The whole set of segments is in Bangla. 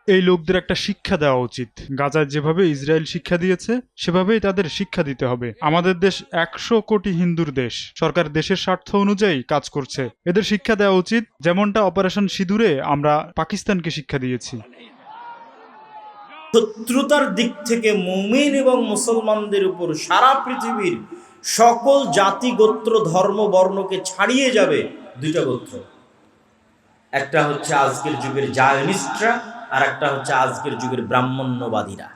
এই লোকদের একটা শিক্ষা দেওয়া উচিত। গাজায় যেভাবে ইসরায়েল শিক্ষা দিয়েছে সেভাবেই তাদের শিক্ষা দিতে হবে। আমাদের দেশ 100 কোটি হিন্দুর দেশ, সরকার দেশের স্বার্থ অনুযায়ী কাজ করছে, এদের শিক্ষা দেওয়া উচিত যেমনটা অপারেশন সিঁদুরে আমরা পাকিস্তানকে শিক্ষা দিয়েছি। শত্রুতার দিক থেকে মুমিন এবং মুসলমানদের উপর সারা পৃথিবীর সকল জাতি গোত্র ধর্ম বর্ণকে ছাড়িয়ে যাবে দুইটা গোত্র, একটা হচ্ছে আজকের যুগের জায়নিস্টরা, আর একটা হচ্ছে আজকের যুগের ব্রাহ্মণ্যবাদীরা।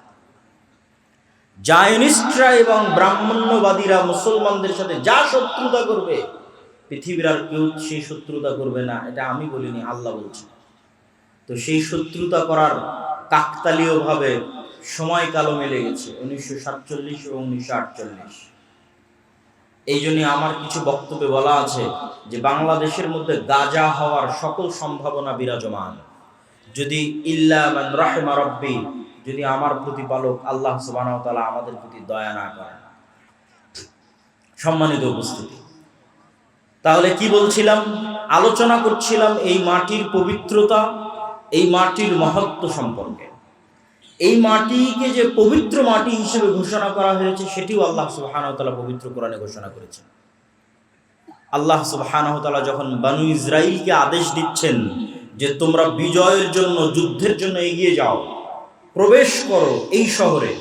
জায়নিস্টরা এবং ব্রাহ্মণ্যবাদীরা মুসলমানদের সাথে যা শত্রুতা করবে, পৃথিবীর আর কেউ সেই শত্রুতা করবে না, এটা আমি বলিনি, আল্লাহ বলছে। তো সেই শত্রুতা করার কাকতালীয় ভাবে সময়কালও মিলে গেছে 1947 এবং 1948। এই জন্য আমার কিছু বক্তব্যে বলা আছে যে বাংলাদেশের মধ্যে গাজা হওয়ার সকল সম্ভাবনা বিরাজমান, যদি ইল্লা মান রাহিমা রাব্বি, যদি আমার প্রতিপালক আল্লাহ সুবহানাহু ওয়া তাআলা আমাদের প্রতি দয়া না করেন। সম্মানিত উপস্থিতি, তাহলে কি বলছিলাম? আলোচনা করছিলাম এই মাটির পবিত্রতা, এই মাটির মহত্ব সম্পর্কে। এই মাটিকে যে পবিত্র মাটি হিসেবে ঘোষণা করা হয়েছে সেটিও আল্লাহ সুবহানাহু ওয়া তাআলা পবিত্র কোরআনে ঘোষণা করেছেন। আল্লাহ সুবহানাহু ওয়া তাআলা যখন বনু ইসরাইলকে আদেশ দিচ্ছেন যে তোমরা বিজয়ের জন্য, যুদ্ধের জন্য এগিয়ে যাও, প্রবেশ করো এই শহরে,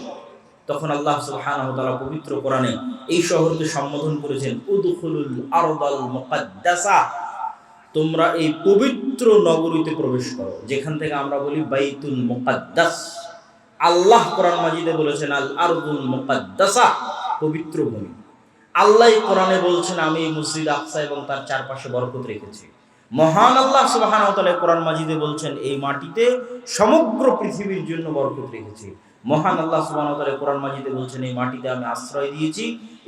তখন আল্লাহ সুবহানাহু ওয়া তাআলা পবিত্র কোরআনে এই শহরকে সম্বোধন করেছেন উদখুলুল আরদাল মুকাদ্দাসা, তোমরা এই পবিত্র নগরীতে প্রবেশ করো, যেখান থেকে আমরা বলি বাইতুল মুকাদ্দাস। আল্লাহ কোরআন মাজিদে বলেছেন আল আরদুল মুকাদ্দাসা, পবিত্র ভূমি। আল্লাহ কোরআনে বলছেন আমি মসজিদ আকসা এবং তার চারপাশে বরকত রেখেছি। মহান আল্লাহ সুবহানাহু ওয়া তাআলা কোরআন মাজিদে বলছেন এই মাটিতে সমগ্র পৃথিবীর জন্য বরকত রেখেছি। মহান আল্লাহ সুবহানাহু ওয়া তাআলা কোরআন মাজিদে বলছেন এই মাটিতে আমি আশ্রয় দিয়েছি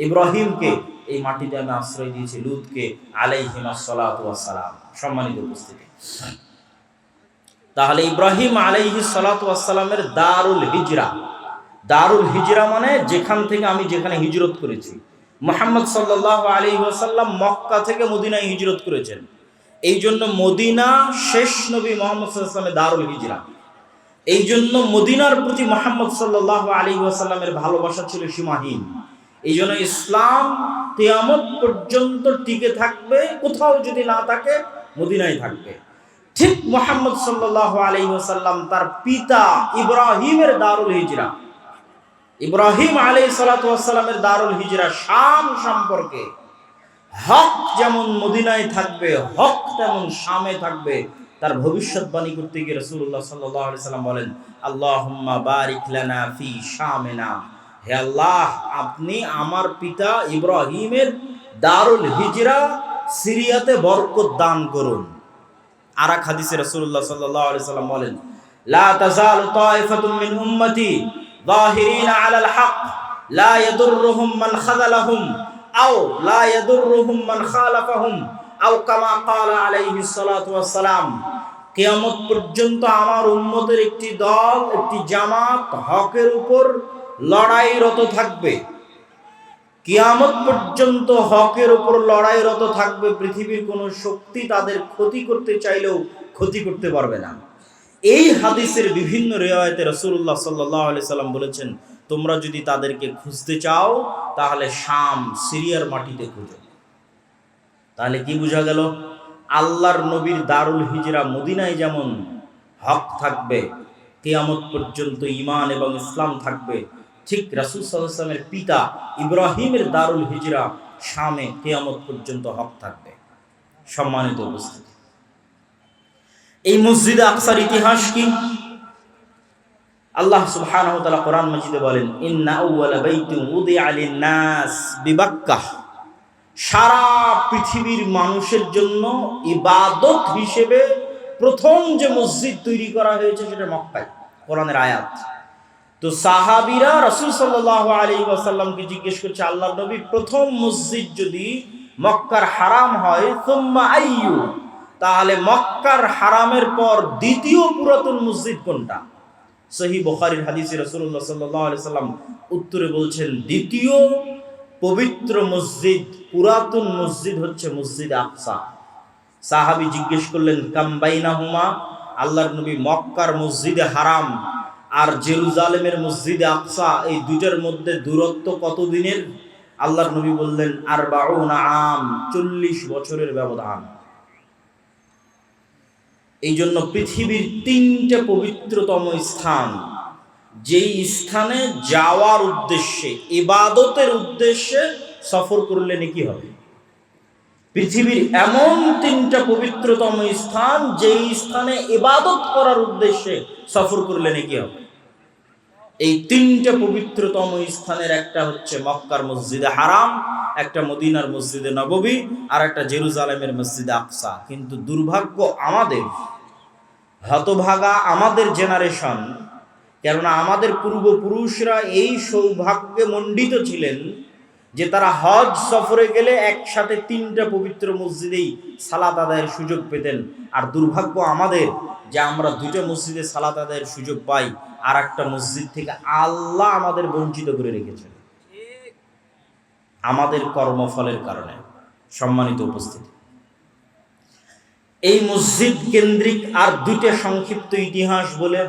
ইব্রাহিমকে, এই মাটিতে আমি আশ্রয় দিয়েছি লূতকে আলাইহিমাস সালাতু ওয়াস সালাম। সম্মানিত উপস্থিতি, তাহলে ইব্রাহিম আলাইহিস সালাতু ওয়াস সালামের দারুল হিজরা, দারুল হিজরা মানে যেখান থেকে আমি যেখানে হিজরত করেছি। মুহাম্মদ সাল্লাল্লাহু আলাইহি ওয়াসাল্লাম মক্কা থেকে মদিনায় হিজরত করেছেন, এই জন্য মদিনা শেষ নবী মুহাম্মদ সাল্লাল্লাহু আলাইহি ওয়াসাল্লামের দারুল হিজরা। এই জন্য মদিনার প্রতি মুহাম্মদ সাল্লাল্লাহু আলাইহি ওয়াসাল্লামের ভালোবাসা ছিল সীমাহীন। এই জন্য ইসলাম কিয়ামত পর্যন্ত টিকে থাকবে, কোথাও যদি না থাকে মদিনায় থাকবে। ঠিক মুহাম্মদ সাল্লাল্লাহু আলাইহি ওয়াসাল্লাম তার পিতা ইব্রাহিমের দারুল হিজরা, ইব্রাহিম আলাইহিস সালাতু ওয়াস সালামের দারুল হিজরা শাম সম্পর্কে, হক যেমন মদিনায় থাকবে, হক তেমন শামে থাকবে, তার ভবিষ্যৎবাণী করতে গিয়ে রাসূলুল্লাহ সাল্লাল্লাহু আলাইহি সাল্লাম বলেন আল্লাহুম্মা বারিক লানা ফি শামিনা, হে আল্লাহ আপনি আমার পিতা ইব্রাহিমের দারুল হিজরা সিরিয়াতে বরকত দান করুন। আর এক হাদিসে রাসূলুল্লাহ সাল্লাল্লাহু আলাইহি সাল্লাম বলেন লা তাযালু তায়ফাতুম মিন উম্মতি যাহিরিনা আলাল হক লা ইয়াদুররুহুম মান খাযালাহুম আও লা ইয়াদুররুহুম মান খালাফাহুম আও কামা ক্বালা আলাইহিস সালাতু ওয়াস সালাম। কিয়ামত পর্যন্ত আমার উম্মতের একটি দল, একটি জামাত হকের উপর লড়াইরত থাকবে। কিয়ামত পর্যন্ত হকের উপর লড়াইরত থাকবে, পৃথিবীর কোনো শক্তি তাদের ক্ষতি করতে চাইলেও ক্ষতি করতে পারবে না। এই হাদিসের বিভিন্ন রিওয়ায়াতে রাসূলুল্লাহ সাল্লাল্লাহু আলাইহি সাল্লাম বলেছেন তোমরা যদি তাদেরকে খুঁজতে চাও তাহলে শাম সিরিয়ার মাটিতে খুঁজো। তাহলে কি বোঝা গেল? আল্লাহর নবীর দারুল হিজরা মদিনায় যেমন হক থাকবে, কিয়ামত পর্যন্ত ঈমান এবং ইসলাম থাকবে, ঠিক রাসূল সাল্লাল্লাহু আলাইহি ওয়াসাল্লামের পিতা ইব্রাহিমের দারুল হিজরা শামে কিয়ামত পর্যন্ত হক থাকবে। সম্মানিত উপস্থিতি, এই মসজিদে আকসার ইতিহাস কি? আল্লাহ সুবহানাহু ওয়া তাআলা কোরআন মাজিদে বলেন ইন্না আউওয়ালা বাইতিন উদিআ লিন-নাস বিবাক্কাহ, সারা পৃথিবীর মানুষের জন্য ইবাদত হিসেবে প্রথম যে মসজিদ তৈরি করা হয়েছে সেটা মক্কায়। কোরআনের আয়াত। তো সাহাবীরা রাসূল সাল্লাল্লাহু আলাইহি ওয়াসাল্লামকে জিজ্ঞেস করছে আল্লাহর নবী প্রথম মসজিদ যদি মক্কার হারাম হয় সুম্মা আইয়ু, তাহলে মক্কার হারামের পর দ্বিতীয় পুরাতন মসজিদ কোনটা? সহিহ বুখারীর হাদিসে রাসূলুল্লাহ সাল্লাল্লাহু আলাইহি ওয়াসাল্লাম উত্তরে বলছেন দ্বিতীয় পবিত্র মসজিদ, পুরাতন মসজিদ হচ্ছে মসজিদ আকসা। সাহাবী জিজ্ঞেস করলেন কাম বাইনাহুমা, আল্লাহর নবী মক্কার মসজিদে হারাম আর জেরুজালেমের মসজিদে আকসা, এই দুইটার মধ্যে দূরত্ব কত দিনের? আল্লাহর নবী বললেন 40 বছরের ব্যবধান। এই জন্য পৃথিবীর 3টে পবিত্রতম স্থান, যেই স্থানে যাওয়ার উদ্দেশ্যে, ইবাদতের উদ্দেশ্যে সফর করলে নেকি হবে। পৃথিবীর এমন 3টা পবিত্রতম স্থান, যেই স্থানে ইবাদত করার উদ্দেশ্যে সফর করলে নেকি হবে। এই 3টে পবিত্রতম স্থানের একটা হচ্ছে মক্কার মসজিদে হারাম, একটা মদিনার মসজিদে নববী, আর একটা জেরুজালেমের মসজিদে আকসা। কিন্তু দুর্ভাগ্য আমাদের, হতভাগা আমাদের জেনারেশন, কেননা আমাদের পূর্বপুরুষরা এই সৌভাগ্যে মণ্ডিত ছিলেন যে তারা হজ সফরে গেলে একসাথে 3টা পবিত্র মসজিদেই সালাত আদায়ের সুযোগ পেতেন। আর দুর্ভাগ্য আমাদের যে আমরা 2টা মসজিদে সালাত আদায়ের সুযোগ পাই, আর একটা মসজিদ থেকে আল্লাহ আমাদের বঞ্চিত করে রেখেছেন আমাদের কর্মফলের কারণে। সম্মানিত উপস্থিতি, এই মসজিদ কেন্দ্রিক আর 2টা সংক্ষিপ্ত ইতিহাস বলে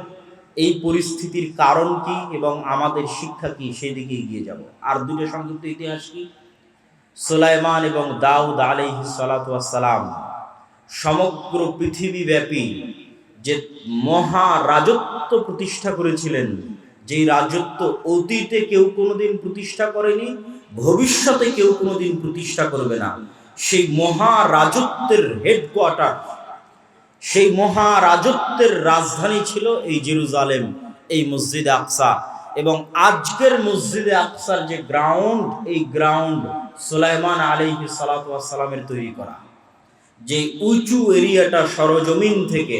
এই পরিস্থিতির কারণ কি এবং আমাদের শিক্ষা কি, সেদিকে এগিয়ে যাব। আর 2টা সংক্ষিপ্ত ইতিহাস কি? সুলাইমান এবং দাউদ আলাইহিস সালাতু ওয়াস সালাম সমগ্র পৃথিবীব্যাপী যে মহা রাজত্ব প্রতিষ্ঠা করেছিলেন, যেই রাজত্ব অতীতে কেউ কোনোদিন প্রতিষ্ঠা করেনি, ভবিষ্যতে কেউ কোনোদিন প্রতিষ্ঠা করবে না, সেই মহা রাজত্বের হেডকোয়ার্টার, সেই মহা রাজত্বের রাজধানী ছিল এই জেরুজালেম, এই মসজিদে আকসা। এবং আজকের মসজিদে আকসার যে গ্রাউন্ড, এই গ্রাউন্ড সুলাইমান আলাইহিস সালাতু ওয়াস সালামের তৈরি করা। যে উঁচু এরিয়াটা সরজমিন থেকে,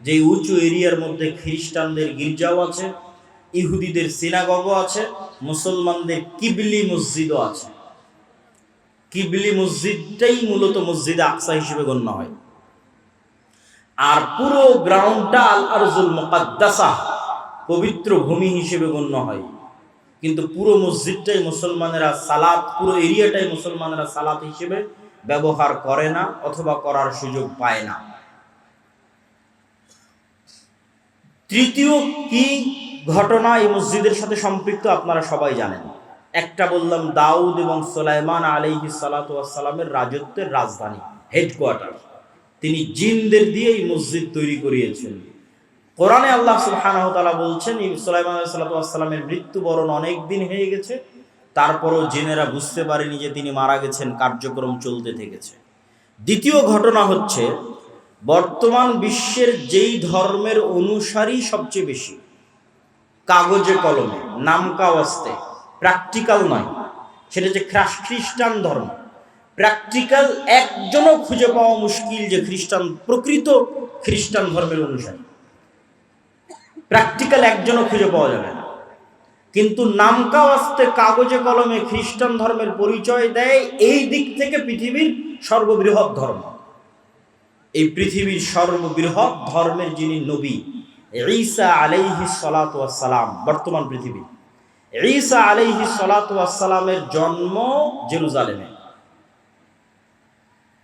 যে উঁচু এরিয়ার মধ্যে খ্রিস্টানদের গির্জাও আছে, ইহুদিদের সিনাগগও আছে, মুসলমানদের কিবলি মসজিদও আছে। কিবলি মসজিদটাই মূলত মসজিদে আকসা হিসেবে গণ্য হয়। আর পুরো গ্রাউন্ডটা আল আরজুল মুকাদ্দাসা, পবিত্র ভূমি হিসেবে গণ্য হয়। কিন্তু পুরো মসজিদটাই মুসলমানেরা সালাত, পুরো এরিয়াটাই মুসলমানেরা সালাত হিসেবে ব্যবহার করে না অথবা করার সুযোগ পায় না। তৃতীয় কি ঘটনা এই মসজিদের সাথে সম্পৃক্ত আপনারা সবাই জানেন। একটা বললাম দাউদ এবং সুলাইমান আলাইহিস সালাতু ওয়াস সালামের রাজত্বের রাজধানী, হেডকোয়ার্টার। তিনি জিনদের দিয়ে এই মসজিদ তৈরি করিয়েছেন। কোরআনে আল্লাহ সুবহানাহু ওয়া তাআলা বলছেন, সুলাইমান আলাইহিস সালাতু ওয়াস সালামের মৃত্যুবরণ অনেক দিন হয়ে গেছে, তারপরও জিনেরা বুঝতে পারেনি যে তিনি মারা গেছেন, কার্যক্রম চলতে থেকেছে। দ্বিতীয় ঘটনা হচ্ছে, বর্তমান বিশ্বের যেই ধর্মের অনুসারী সবচেয়ে বেশি, কাগজে কলমে, নামকা ওয়াস্তে, প্র্যাকটিক্যাল নয়, সেটা যে খ্রিস্টান ধর্ম। প্র্যাকটিক্যাল একজনও খুঁজে পাওয়া মুশকিল যে খ্রিস্টান, প্রকৃত খ্রিস্টান ধর্মের অনুসারী প্র্যাকটিক্যাল একজনও খুঁজে পাওয়া যাবে না। কিন্তু নামকা ওয়াস্তে, কাগজে কলমে খ্রিস্টান ধর্মের পরিচয় দেয় এই দিক থেকে পৃথিবীর সর্ববৃহৎ ধর্ম। এই পৃথিবীর সর্ববৃহৎ ধর্মের যিনি নবী, ঈসা আলাইহিস সালাতু ওয়াস সালাম, বর্তমান পৃথিবী, ঈসা আলাইহিস সালাতু ওয়াস সালামের জন্ম জেরুজালেমে,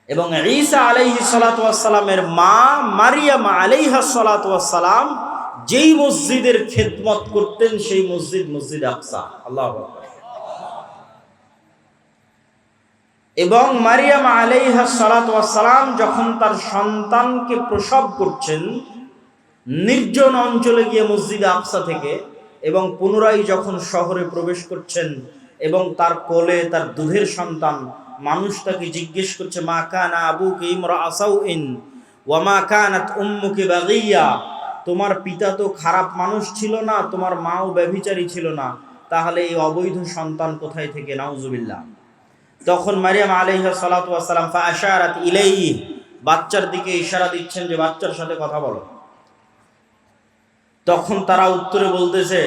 এবং ঈসা আলাইহিস সালাতু ওয়াস সালামের মা মারিয়াম আলাইহাস সালাতু ওয়াস সালাম যেই মসজিদের খেদমত করতেন, সেই মসজিদ মসজিদ আকসা। আল্লাহু আকবার। এবং মারিয়াম আলাইহাস সালাতু ওয়াস সালাম যখন তার সন্তানকে প্রসব করছেন নির্জন অঞ্চলে গিয়ে মসজিদে আকসা থেকে, এবং পুনরায় যখন শহরে প্রবেশ করছেন এবং তার কোলে তার দুধের সন্তান, মানুষ তাকে জিজ্ঞেস করছে, মা কানা আবুকা ইমরাআ সাউইন ওয়া মা কানাত উম্মুকি বাগিয়া, তোমার পিতা তো খারাপ মানুষ ছিল না, তোমার মাও ব্যভিচারী ছিল না, তাহলে এই অবৈধ সন্তান কোথায় থেকে? নাউজুবিল্লাহ। তখন মারিয়াম আলাইহিস সালাতু ওয়াস সালাম ফাআশারাত ইলাইহি, বাচ্চার দিকে ইশারা দিচ্ছেন যে বাচ্চার সাথে কথা বলো। তখন তারা উত্তরে বলতেছে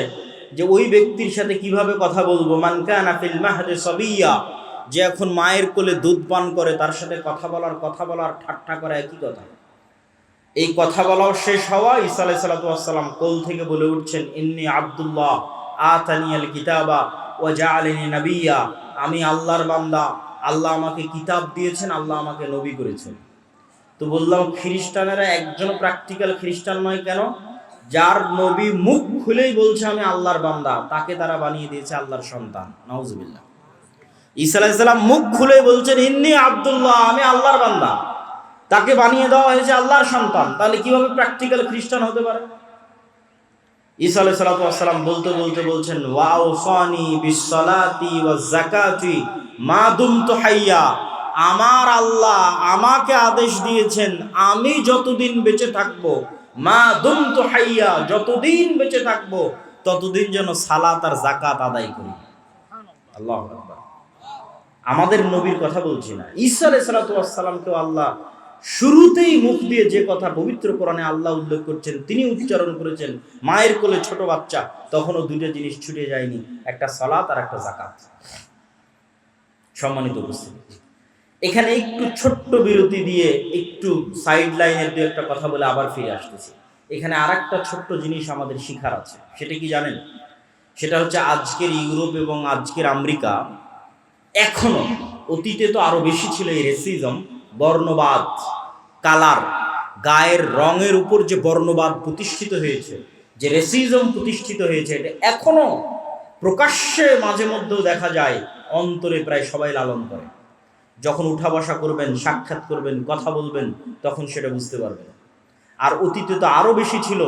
যে ওই ব্যক্তির সাথে কিভাবে কথা বলবো, মান কানা ফিল মাহদি সাবিয়া, যে এখন মায়ের কোলে দুধ পান করে, তার সাথে কথা বলার ঠাট্টা করা একই কথা। এই কথা বলাও শেষ হওয়া, ঈসা আলাইহিস সালাতু ওয়াস সালাম কোল থেকে বলে উঠছেন, ইন্নী আব্দুল্লাহ আতানিয়াল কিতাবা ওয়া জাআলানি নাবিয়্যা, আমি আল্লাহর বান্দা, আল্লাহ আমাকে কিতাব দিয়েছেন, আল্লাহ আমাকে নবী করেছেন। তো বললাম খ্রিস্টানেরা একজনও প্র্যাকটিক্যাল খ্রিস্টান নয় কেন? যার নবী মুখ খুলেই বলছে আমি আল্লাহর বান্দা, তাকে তারা বানিয়ে দিয়েছে আল্লাহর সন্তান। নাউজুবিল্লাহ। ঈসা আলাইহিস সালাম মুখ খুলেই বলছেন ইন্নী আব্দুল্লাহ, আমি আল্লাহর বান্দা, তাকে বানিয়ে দেওয়া হয়েছে আল্লাহর সন্তান। তাহলে কিভাবে প্র্যাকটিক্যাল খ্রিস্টান হতে পারে? ঈসা আলাইহিস সালাম বলতে বলতে বলছেন ওয়াউসানি বিসসালাতি ওয়াজ যাকাতি মা দুমতু হাইয়া, আমার আল্লাহ আমাকে আদেশ দিয়েছেন আমি যতদিন বেঁচে থাকবো, মা দুমতু হাইয়া, যতদিন বেঁচে থাকবো ততদিন যেন সালাত আর যাকাত আদায় করি। আল্লাহু আকবার। আমাদের নবীর কথা বলছি না, ঈসা আলাইহিস সালামকেও আল্লাহ শুরুতেই মুখ দিয়ে যে কথা পবিত্র কোরআনে আল্লাহ উল্লেখ করছেন তিনি উচ্চারণ করেছেন। মায়ের কোলে ছোট বাচ্চা, তখনও দুইটা জিনিস ছুটে যায়নি, একটা সালাত আর একটা যাকাত। সম্মানিত উপস্থিতি, এখানে একটু ছোট্ট বিরতি দিয়ে একটু সাইড লাইনের দু একটা কথা বলে আবার ফিরে আসতেছি। এখানে আর একটা ছোট্ট জিনিস আমাদের শিখার আছে, সেটা কি জানেন? সেটা হচ্ছে আজকের ইউরোপ এবং আজকের আমেরিকা, এখনো, অতীতে তো আরো বেশি ছিল এই রেসিজম, বর্ণবাদ, কালার, গায়ের রঙের উপর যে বর্ণবাদ প্রতিষ্ঠিত হয়েছে, যে রেসিজম প্রতিষ্ঠিত হয়েছে, এটা এখনো প্রকাশ্যে মাঝে মধ্যেও দেখা যায়, অন্তরে প্রায় সবাই লালন করে। যখন উঠা বসা করবেন, সাক্ষাৎ করবেন, কথা বলবেন, তখন সেটা বুঝতে পারবেন। আর অতীতে তো আরো বেশি ছিল,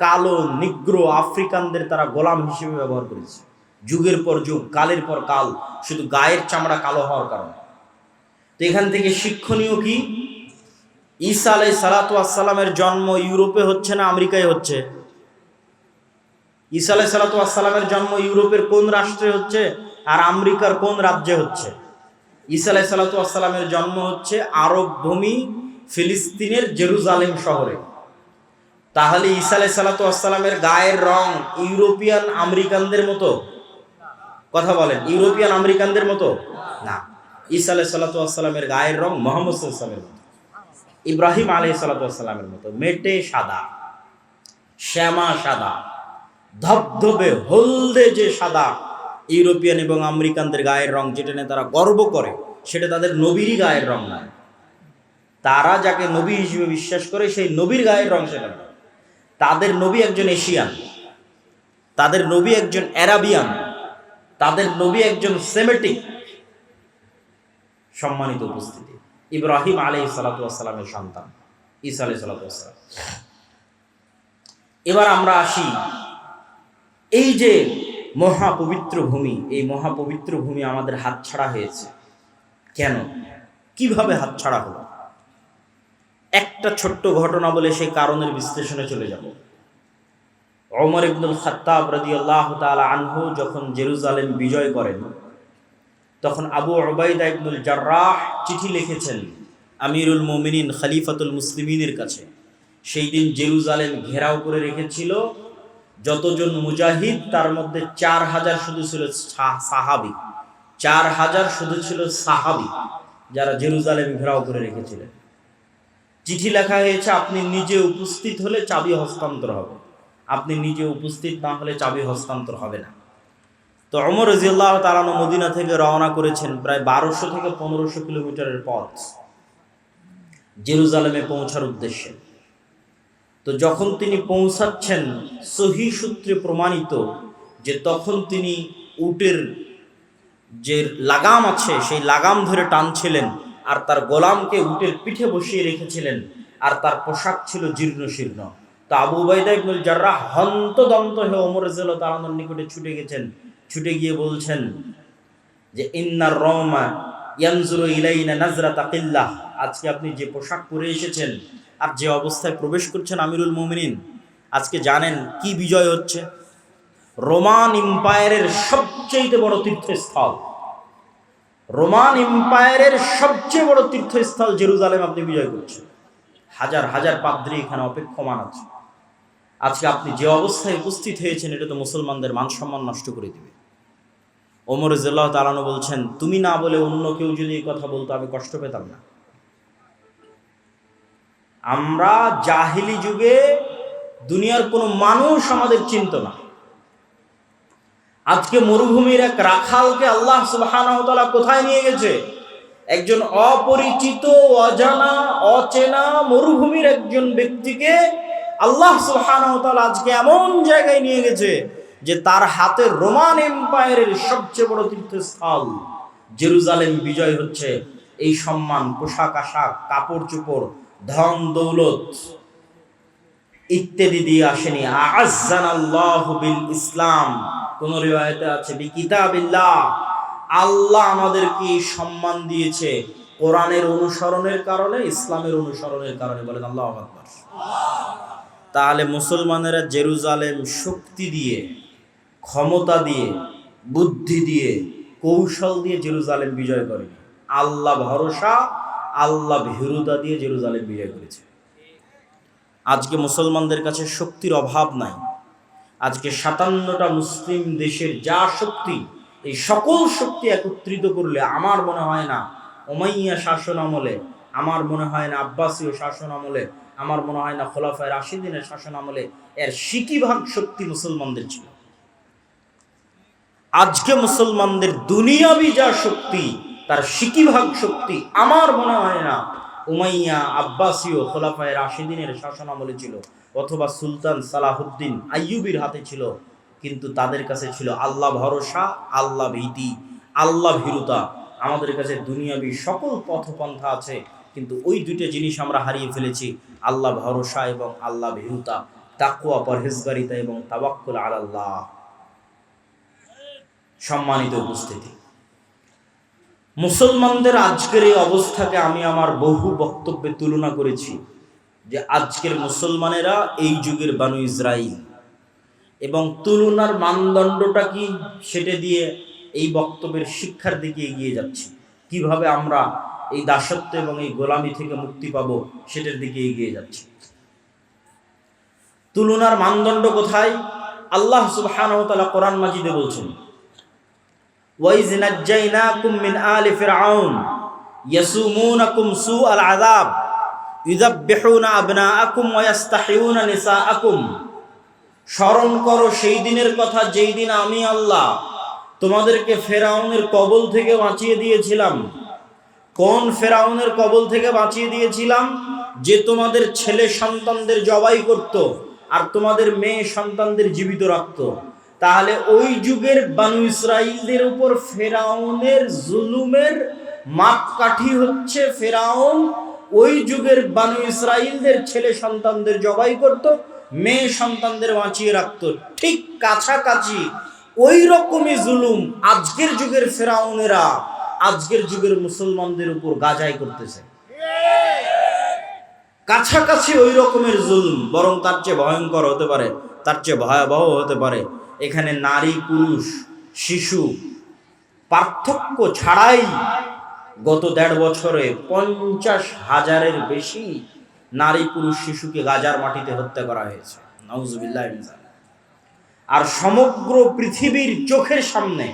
কালো, নিগ্রো, আফ্রিকানদের তারা গোলাম হিসেবে ব্যবহার করেছে, যুগের পর যুগ, কালের পর কাল, শুধু গায়ের চামড়া কালো হওয়ার কারণে। তো এখান থেকে শিক্ষণীয় কি? ঈসা আলাইহিস সালামের জন্ম ইউরোপে হচ্ছে না আমেরিকায় হচ্ছে? ঈসা আলাইহিস সালামের জন্ম ইউরোপের কোন রাষ্ট্রে হচ্ছে আর আমেরিকার কোন রাজ্যে হচ্ছে? ঈসা আলাইহিস সালামের জন্ম হচ্ছে আরব ভূমি ফিলিস্তিনের জেরুজালেম শহরে। তাহলে ঈসা আলাইহিস সালামের গায়ের রং ইউরোপিয়ান আমেরিকানদের মতো? কথা বলেন, ইউরোপিয়ান আমেরিকানদের মতো না। ঈসা আলাইহিস সালামের গায়ের রং মুহাম্মদ সাল্লাল্লাহু আলাইহি ওয়াসাল্লামের মতো, ইব্রাহিম আলাইহিস সালামের মতো, মেটে সাদা, শ্যামা সাদা, ধবধবে হলদে যে সাদা ইউরোপিয়ান এবং আমেরিকানদের গায়ের রং, যেটা নিয়ে তারা গর্ব করে, সেটা তাদের নবীরই গায়ের রং নয়। তারা যাকে নবী হিসেবে বিশ্বাস করে সেই নবীর গায়ের রং সেটা নয়। তাদের নবী একজন এশিয়ান, তাদের নবী একজন অ্যারাবিয়ান, তাদের নবী একজন সেমেটিক। সম্মানিত উপস্থিতি, ইব্রাহিম আলাইহিস সালামের সন্তান ঈসা আলাইহিস সালাম। এবার আমরা আসি, এই যে মহাপবিত্র ভূমি, এই মহাপবিত্র ভূমি আমাদের হাতছাড়া হয়েছে কেন? কিভাবে হাতছাড়া হলো? একটা ছোট্ট ঘটনা বলে সেই কারণের বিশ্লেষণে চলে যাব। ওমর ইবনুল খাত্তাব রাদিয়াল্লাহু তাআলা আনহু যখন জেরুজালেম বিজয় করেন, তখন আবু উবাইদা ইবনুল জাররাহ চিঠি লিখেছেন আমিরুল মুমিনিন খলিফাতুল মুসলিমিনের কাছে। সেই দিন জেরুজালেম ঘেরাও করে রেখেছিল যতজন মুজাহিদ, তার মধ্যে 4000 শুধু ছিল সাহাবী, 4000 শুধু ছিল সাহাবী, যারা জেরুজালেম ঘেরাও করে রেখেছিলেন। চিঠি লেখা হয়েছে আপনি নিজে উপস্থিত হলে চাবি হস্তান্তর হবে, আপনি নিজে উপস্থিত না হলে চাবি হস্তান্তর হবে না। তো ওমর রাদিয়াল্লাহু তাআলা মদিনা থেকে রওনা করেছেন প্রায় 1200 থেকে 1500 কিলোমিটারের পথ জেরুজালেমে পৌঁছার উদ্দেশ্যে। তো যখন তিনি পৌঁছাচ্ছেন, সহিহ সূত্রে প্রমাণিত যে তখন তিনি উটের যে লাগাম আছে সেই লাগাম ধরে টানছিলেন, আর তার গোলামকে উটের পিঠে বসিয়ে রেখেছিলেন, আর তার পোশাক ছিল জীর্ণ শীর্ণ। তো আবু উবাইদা ইবনুল জাররাহ হন্তদন্ত হয়ে ওমর রাদিয়াল্লাহু তাআলার নিকটে ছুটে গেছেন। ছুটে গিয়ে বলছেন যে ইন্নার রওমা ইয়ানজুরু ইলাইনা নাজরাতা কিল্লাহ, আজকে আপনি যে পোশাক পরে এসেছেন আর যে অবস্থায় প্রবেশ করছেন আমিরুল মুমিনিন, আজকে জানেন কি বিজয় হচ্ছে? রোমান এম্পায়ারের সবচেয়ে বড় তীর্থস্থল, রোমান এম্পায়ারের সবচেয়ে বড় তীর্থস্থল জেরুজালেম আপনি বিজয় করছেন। হাজার হাজার পাদ্রী এখানে অপেক্ষমান আছে। আজকে আপনি যে অবস্থায় উপস্থিত হয়েছেন, এটা তো মুসলমানদের মান সম্মান নষ্ট করে দিবে। ওমর রাদিয়াল্লাহু তাআলা বলছেন, তুমি না বলে অন্য কেউ যদি এই কথা বলতো আমি কষ্ট পেতাম না। আমরা জাহিলি যুগে দুনিয়ার কোনো মানুষ আমাদের চিনত না। আজকে মরুভূমির এক রাখালকে আল্লাহ সুবহানাহু ওয়া তাআলা কোথায় নিয়ে গেছে? একজন অপরিচিত, অজানা, অচেনা মরুভূমির একজন ব্যক্তিকে আল্লাহ সুবহানাহু ওয়া তাআলা আজকে এমন জায়গায় নিয়ে গেছে যে তার হাতে রোমান এম্পায়ারের সবচেয়ে বড় তীর্থস্থল জেরুজালেম বিজয় হচ্ছে। এই সম্মান, পোশাক আশাক, কাপড় চোপড়, ধন দৌলত ইত্যাদি দিয়ে আসেনি। আ'আজ্জানাল্লাহু বিল ইসলাম, কোন রিওয়ায়াতে আছে বিকিতাবিল্লাহ, আল্লাহ আমাদেরকে সম্মান দিয়েছে কোরআনের অনুসরণের কারণে, ইসলামের অনুসরণের কারণে। বলেন আল্লাহু আকবার। তাহলে মুসলমানেরা জেরুজালেম শক্তি দিয়ে, ক্ষমতা দিয়ে, বুদ্ধি দিয়ে, কৌশল দিয়ে জেরুজালেম বিজয় করেনি। আল্লাহ ভরসা, আল্লাহ ভীরুতা দিয়ে জেরুজালেম বিজয় করেছে। আজকে মুসলমানদের কাছে শক্তির অভাব নাই। আজকে 57টা মুসলিম দেশের যা শক্তি, এই সকল শক্তি একত্রিত করলে আমার মনে হয় না উমাইয়া শাসন আমলে, আমার মনে হয় না আব্বাসীয় শাসন আমলে, আমার মনে হয় না খোলাফায়ে রাশিদিনের শাসন আমলে এর 60% শক্তি মুসলমানদের ছিল। আজকে মুসলমানদের দুনিয়াবি যা শক্তি, তার 60% শক্তি আমার মনে হয় না উমাইয়া, আব্বাসীয়, খোলাফায়ে রাশিদিনের শাসন আমলে ছিল, অথবা সুলতান সালাহুদ্দিন আইয়ুবীর হাতে ছিল। কিন্তু তাদের কাছে ছিল আল্লাহ ভরসা, আল্লাহ ভীতি, আল্লাহ ভীরুতা। আমাদের কাছে দুনিয়াবি সকল পথপন্থা আছে, কিন্তু ওই দুইটা জিনিস আমরা হারিয়ে ফেলেছি, আল্লাহ ভরসা এবং আল্লাহ ভীরুতা, তাকওয়া, পরহেজগারিতা এবং তাওয়াক্কুল আলাল্লাহ। সম্মানিত উপস্থিতি, মুসলমানদের আজকের এই অবস্থাকে আমি আমার বহু বক্তব্যে তুলনা করেছি যে আজকের মুসলমানেরা এই যুগের বানু ইসরাইল, এবং তুলনার মানদণ্ডটা কি সেটা দিয়ে এই বক্তব্যের শিক্ষার দিকে এগিয়ে যাচ্ছি। কিভাবে আমরা এই দাসত্ব এবং এই গোলামি থেকে মুক্তি পাবো সেটার দিকে এগিয়ে যাচ্ছি। তুলনার মানদণ্ড কোথায়? আল্লাহ সুবহানাহু ওয়া তাআলা কোরআন মাজিদে বলছেন, ওয়াইজ নাজ্জাইনাকুম মিন আলি ফিরআউন ইয়াসুমুনাকুম সুআল আযাব ইউযাববিহুনা আবনাআকুম ওয়া ইস্তাহিয়ুনা নিসাআকুম। স্মরণ করো সেই দিনের কথা যেই দিন আমি আল্লাহ তোমাদেরকে ফেরাউনের কবল থেকে বাঁচিয়ে দিয়েছিলাম। কোন ফেরাউনের কবল থেকে বাঁচিয়ে দিয়েছিলাম? যে তোমাদের ছেলে সন্তানদের জবাই করত আর তোমাদের মেয়ে সন্তানদের জীবিত রাখত। তাহলে ওই যুগের বানু ইসরাইলদের উপর ফেরাউনের জুলুমের মাপকাঠি হচ্ছে ফেরাউন ওই যুগের বানু ইসরাইলদের ছেলে সন্তানদের জবাই করত, মেয়ে সন্তানদের বাঁচিয়ে রাখত। ঠিক কাছাকাছি ওই রকমই জুলুম আজকের যুগের ফেরাউনেরা আজকের যুগের মুসলমানদের উপর গাজাই করতেছে। কাছাকাছি ওই রকমের জুলুম, বরং তার চেয়ে ভয়ঙ্কর হতে পারে, তার চেয়ে ভয়াবহ হতে পারে। এখানে নারী, পুরুষ, শিশু পার্থক্য ছাড়াই গত 1.5 বছরে 50,000-এর বেশি নারী, পুরুষ, শিশুকে গাজার মাটিতে হত্যা করা হয়েছে। নাউজুবিল্লাহ। আর সমগ্র পৃথিবীর চোখের সামনে,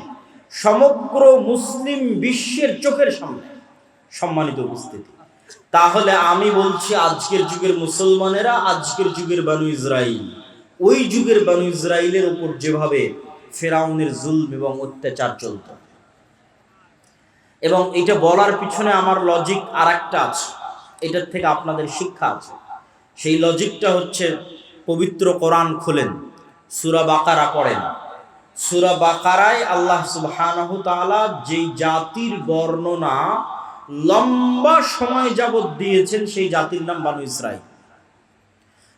সমগ্র মুসলিম বিশ্বের চোখের সামনে। সম্মানিত উপস্থিতি, তাহলে আমি বলছি আজকের যুগের মুসলমানেরা আজকের যুগের বানু ইসরাইল, ওই যুগের বানু ইসরাইলের উপর যেভাবে ফেরাউনের জুলম এবং অত্যাচার চলত। এবং এটা বলার পিছনে আমার লজিক আর একটা আছে, এটার থেকে আপনাদের শিক্ষা আছে। সেই লজিকটা হচ্ছে, পবিত্র কোরআন খুলেন, সূরা বাকারা পড়েন। সূরা বাকারায় আল্লাহ সুবহানাহু তাআলা যেই জাতির বর্ণনা লম্বা সময় যাবত দিয়েছেন, সেই জাতির নাম বানু ইসরাইল।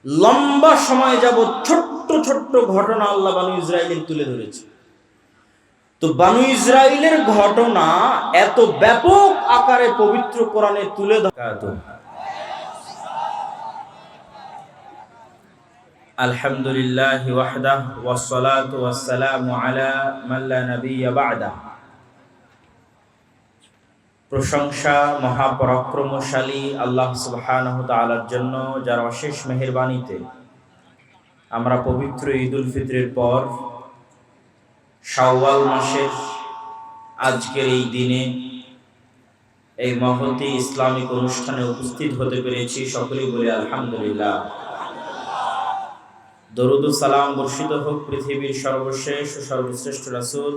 লম্বা সময় যাবত ছোট্ট ছোট্ট ঘটনা আল্লাহ বানু ইসরাইলের তুলে ধরেছে। তো বানু ইসরাইলের ঘটনা এত ব্যাপক আকারে পবিত্র কোরআনে তুলে ধরা। আলহামদুলিল্লাহ ওয়াহদাহ ওয়াসসালাতু ওয়াসসালামু আলা মান লা নাবিয়্যা বা'দা। প্রশংসা মহাপরাক্রমশালী আল্লাহ সুবহানাহু তাআলার জন্য, যার অশেষ মেহেরবানিতে আমরা পবিত্র ঈদুল ফিতরের পর শাওয়াল মাসের আজকের এই দিনে এই মহতী ইসলামিক অনুষ্ঠানে উপস্থিত হতে পেরেছি। সকলেই বলি আলহামদুলিল্লাহ। দরুদ ও সালাম বর্ষিত হোক পৃথিবীর সর্বশেষ ও সর্বশ্রেষ্ঠ রাসূল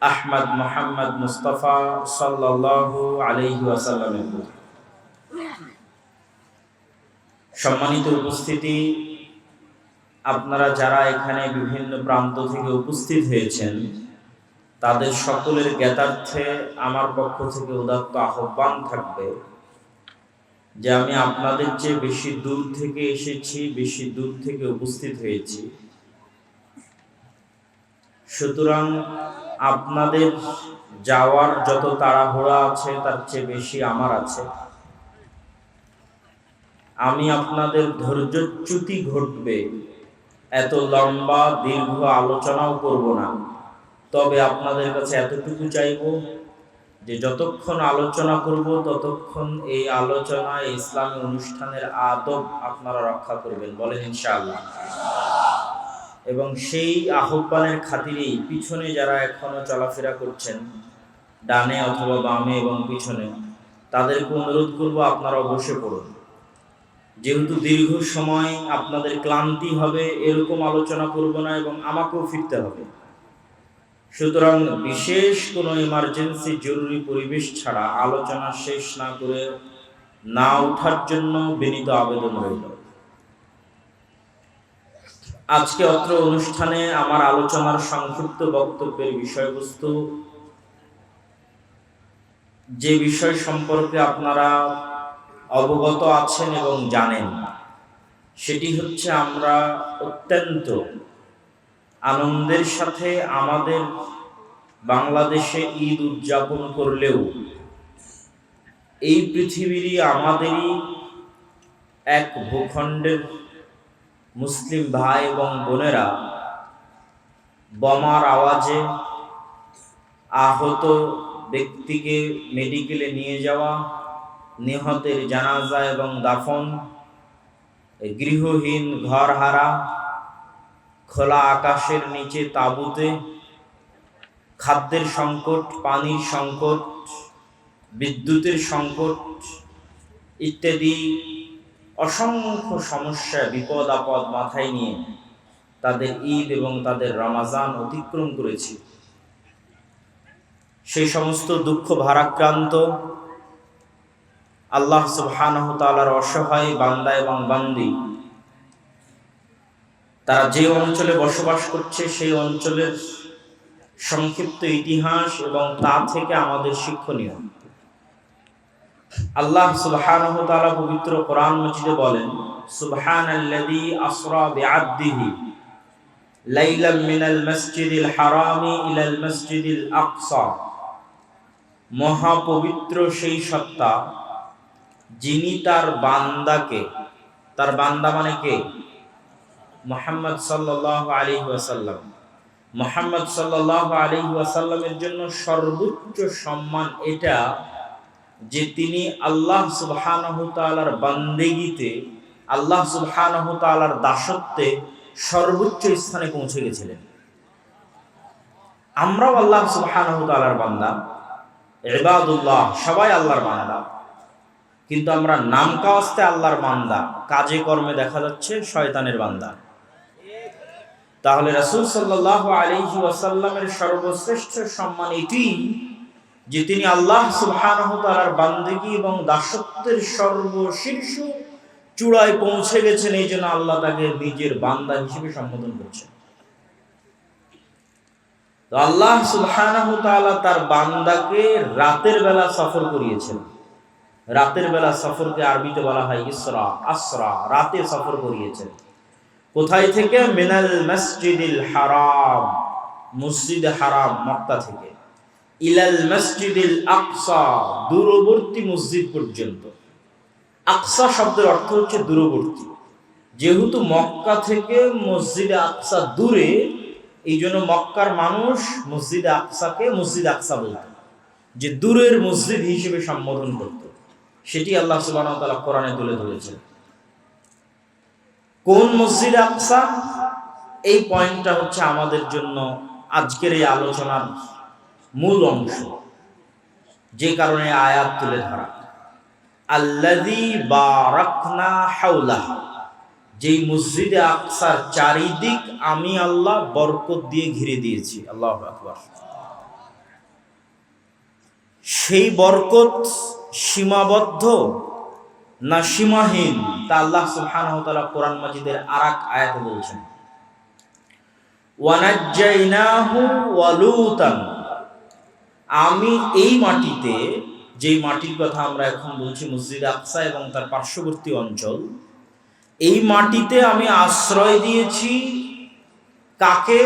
আহমদ মোহাম্মদ মুস্তাফা সাল্লাল্লাহু আলাইহি ওয়াসাল্লামের প্রতি। সম্মানিত উপস্থিতি, আপনারা যারা এখানে বিভিন্ন প্রান্ত থেকে উপস্থিত হয়েছেন, তাদের সকলের জ্ঞাতার্থে আমার পক্ষ থেকে উদাত্ত আহ্বান থাকবে যে আমি আপনাদের চেয়ে বেশি দূর থেকে এসেছি, বেশি দূর থেকে উপস্থিত হয়েছি। সুতরাং আপনাদের যাওয়ার যত তাড়াহুড়া আছে তার চেয়ে বেশি আমার আছে। আমি আপনাদের ধৈর্যচ্যুতি ঘটবে এত লম্বা দীর্ঘ আলোচনাও করব না, তবে আপনাদের কাছে এতটুকু চাইব যে যতক্ষণ আলোচনা করব ততক্ষণ এই আলোচনা ইসলামী অনুষ্ঠানের আদব আপনারা রক্ষা করবেন, বলেন ইনশাআল্লাহ। এবং সেই আহ্বানের খাতিরেই পিছনে যারা এখনো চলাফেরা করছেন, ডানে অথবা বামে এবং পিছনে, তাদেরকে অনুরোধ করব আপনারা বসে পড়ুন। যেহেতু দীর্ঘ সময় আপনাদের ক্লান্তি হবে এরকম আলোচনা করব না এবং আমাকেও ফিরতে হবে। সুতরাং বিশেষ কোনো ইমার্জেন্সি জরুরি পরিবেশ ছাড়া আলোচনা শেষ না করে না ওঠার জন্য বিনীত আবেদন রইল। আজকে অত্র অনুষ্ঠানে আমার আলোচনার সংক্ষিপ্ত বক্তব্যের বিষয়বস্তু, যে বিষয় সম্পর্কে আপনারা অবগত আছেন এবং জানেন, সেটি হচ্ছে আমরা অত্যন্ত আনন্দের সাথে আমাদের বাংলাদেশে ঈদ উদযাপন করলেও এই পৃথিবীরই আমাদেরই এক ভূখণ্ডের মুসলিম ভাই এবং বোনেরা বোমার আওয়াজে আহত ব্যক্তিকে মেডিকেলে নিয়ে যাওয়া, নিহতের জানাজা এবং দাফন, গৃহহীন ঘরহারা, খোলা আকাশের নিচে তাঁবুতে, খাদ্যের সংকট, পানির সংকট, বিদ্যুতের সংকট ইত্যাদি অসংখ্য সমস্যা, বিপদ আপদ মাথায় নিয়ে তাদের ঈদ এবং তাদের রমাজান অতিক্রম করেছি। সেই সমস্ত দুঃখ ভারাক্রান্ত আল্লাহ সুবহানাহু তাআলার অসহায় বান্দা এবং বান্দি, তারা যে অঞ্চলে বসবাস করছে সেই অঞ্চলের সংক্ষিপ্ত ইতিহাস এবং তা থেকে আমাদের শিক্ষণীয়। আল্লাহ সুবহানাহু তাআলা পবিত্র কোরআন মাজিদে বলেন, সুবহানাল্লাযী আসরা বিআবদিহি লাইলাম মিনাল মাসজিদিল হারামি ইলাল মাসজিদিল আকসা। মহাপবিত্র সেই সত্তা যিনি তার বান্দাকে, তার বান্দা মানে কে? মুহাম্মদ সাল্লাল্লাহু আলাইহি ওয়াসাল্লাম। মুহাম্মদ সাল্লাল্লাহু আলাইহি ওয়াসাল্লামের জন্য সর্বোচ্চ সম্মান এটা যে তিনি আল্লাহ সুবহানাহু তাআলার বান্দেগিতে, আল্লাহ সুবহানাহু তাআলার দাসত্বে সর্বোচ্চ স্থানে পৌঁছে গেছিলেন। আমরাও আল্লাহ সুবহানাহু তাআলার বান্দা, ইবাদুল্লাহ, সবাই আল্লাহর বান্দা, কিন্তু আমরা নাম কাওয়াস্তে আল্লাহর বান্দা, কাজে কর্মে দেখা যাচ্ছে শয়তানের বান্দা। তাহলে রাসূল সাল্লাল্লাহু আলাইহি ওয়াসাল্লামের সর্বশ্রেষ্ঠ সম্মান এটি যে তিনি আল্লাহ সুবহানাহু তাআলার বান্দেগী এবং দাসত্বের সর্বশীর্ষ চূড়ায় পৌঁছে গেছেন। এই জন্য আল্লাহ তাকে নিজের বান্দা হিসেবে সম্বোধন করছেন। তো আল্লাহ সুবহানাহু তাআলা তার বান্দাকে রাতের বেলা সফর করিয়েছেন। রাতের বেলা সফরকে আরবিতে বলা হয় ইসরা, আসরা, রাতে সফর করিয়েছেন। কোথায় থেকে? মিনাল মসজিদিল হারাম, মসজিদ হারাম মক্কা থেকে, ইলাল মসজিদিল আকসা, দূরবর্তী মসজিদ পর্যন্ত। আকসা শব্দের অর্থ হচ্ছে দূরবর্তী। যেহেতু মক্কা থেকে মসজিদে আকসা দূরে, এই জন্য মক্কার মানুষ মসজিদে আকসাকে মসজিদ আকসা বলত, যে দূরের মসজিদ হিসেবে সম্বোধন করত। সেটি আল্লাহ সুবহানাহু ওয়া তাআলা কোরআনে তুলে ধরেছেন। কোন মসজিদ আকসা? এই পয়েন্টটা হচ্ছে আমাদের জন্য আজকের এই আলোচনার মূল অংশ, যে কারণে আয়াত তুলে ধরা। আল্লাযী বারাকনা হাওলাহু, যেই মসজিদে আকসার চারিদিক আমি আল্লাহ বরকত দিয়ে ঘিরে দিয়েছি। আল্লাহু আকবার। সেই বরকত সীমাবদ্ধ না সীমাহীন, তা আল্লাহ সুবহানাহু ওয়া তাআলা কোরআন মাজিদের আরেক আয়াতে বলছেন, ওয়ানাজ্জাইনাহু ওয়া লূতান। আমি এই মাটিতে, যেই মাটির কথা আমরা এখন বলছি মসজিদ আকসা এবং তার পার্শ্ববর্তী অঞ্চল, এই মাটিতে আমি আশ্রয় দিয়েছি কাকে?